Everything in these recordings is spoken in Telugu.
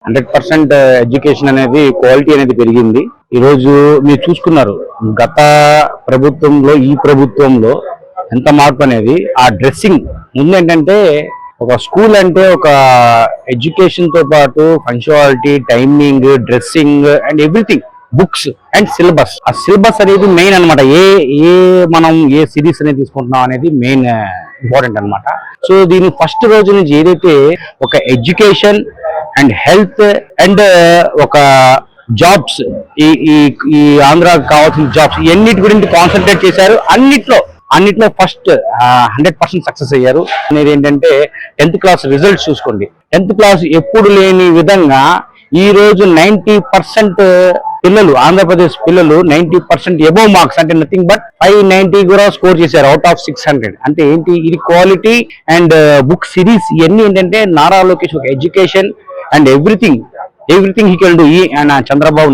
100% ఎడ్యుకేషన్ అనేది క్వాలిటీ అనేది పెరిగింది. ఈ రోజు మీరు చూసుకున్నారు గత ప్రభుత్వంలో ఈ ప్రభుత్వంలో ఎంత మార్పు అనేది. ఆ డ్రెస్సింగ్ ముందు ఏంటంటే ఒక స్కూల్ అంటే ఒక ఎడ్యుకేషన్ తో పాటు punctuality, timing, dressing and everything, books and syllabus. ఆ సిలబస్ అనేది మెయిన్ అనమాట. మనం ఏ సిరీస్ అనేది తీసుకుంటున్నాం అనేది మెయిన్ ఇంపార్టెంట్ అనమాట. సో దీని ఫస్ట్ రోజు నుంచి ఏదైతే ఒక ఎడ్యుకేషన్ అండ్ హెల్త్ అండ్ ఒక జాబ్స్, ఈ ఆంధ్రాకి కావాల్సిన జాబ్స్ ఎన్నిటి గురించి కాన్సన్ట్రేట్ చేశారు. అన్నిట్లో ఫస్ట్ 100% సక్సెస్ అయ్యారు. అనేది ఏంటంటే 10th క్లాస్ రిజల్ట్స్ చూసుకోండి. 10th క్లాస్ ఎప్పుడు లేని విధంగా ఈ రోజు 90% పిల్లలు, ఆంధ్రప్రదేశ్ పిల్లలు 90% ఎబోవ్ మార్క్స్, అంటే నథింగ్ బట్ 590 కూడా స్కోర్ చేశారు అవుట్ ఆఫ్ 600. అంటే ఏంటి, ఇది క్వాలిటీ అండ్ బుక్ సిరీస్. ఇవన్నీ ఏంటంటే నారా లోకేష్ ఒక education and everything he can do.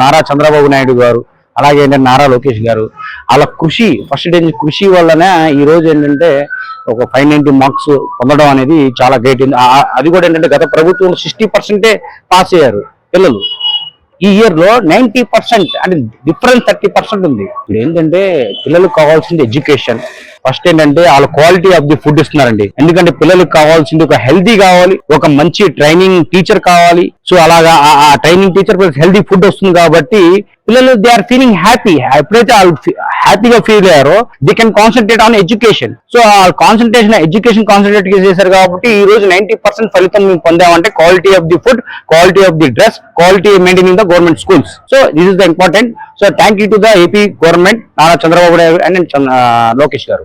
Nara Chandrababu Naidu గారు, అలాగే ఏంటంటే నారా లోకేష్ గారు, అలా కృషి, ఫస్ట్ డే కృషి వల్లనే ఈ రోజు ఏంటంటే ఒక 590 మార్క్స్ పొందడం అనేది చాలా గ్రేట్. అది కూడా ఏంటంటే గత ప్రభుత్వంలో 60% పాస్ అయ్యారు పిల్లలు. ఈ ఇయర్ లో 90%, అంటే డిఫరెన్స్ 30% ఉంది. ఇప్పుడు ఏంటంటే పిల్లలకు కావాల్సింది ఎడ్యుకేషన్. ఫస్ట్ ఏంటంటే వాళ్ళ క్వాలిటీ ఆఫ్ ది ఫుడ్ ఇస్తున్నారండి. ఎందుకంటే పిల్లలకు కావాల్సింది ఒక హెల్తీ కావాలి, ఒక మంచి ట్రైనింగ్ టీచర్ కావాలి. సో అలాగా ఆ training teacher plus healthy food వస్తుంది కాబట్టి పిల్లలు దే ఆర్ ఫీలింగ్ హ్యాపీ. ఎప్పుడైతే వాళ్ళు హ్యాపీగా ఫీల్ అయ్యారో they can concentrate on education. So ఆ ఎడ్యుకేషన్ కాన్సన్ట్రేట్ చేశారు కాబట్టి ఈ రోజు 90% ఫలితం మేము పొందామంటే quality of the food, quality of the dress, quality maintaining the government schools. So this is the important. So thank you to the AP government, Nara Chandrababu Naidu and Lokesh గారు.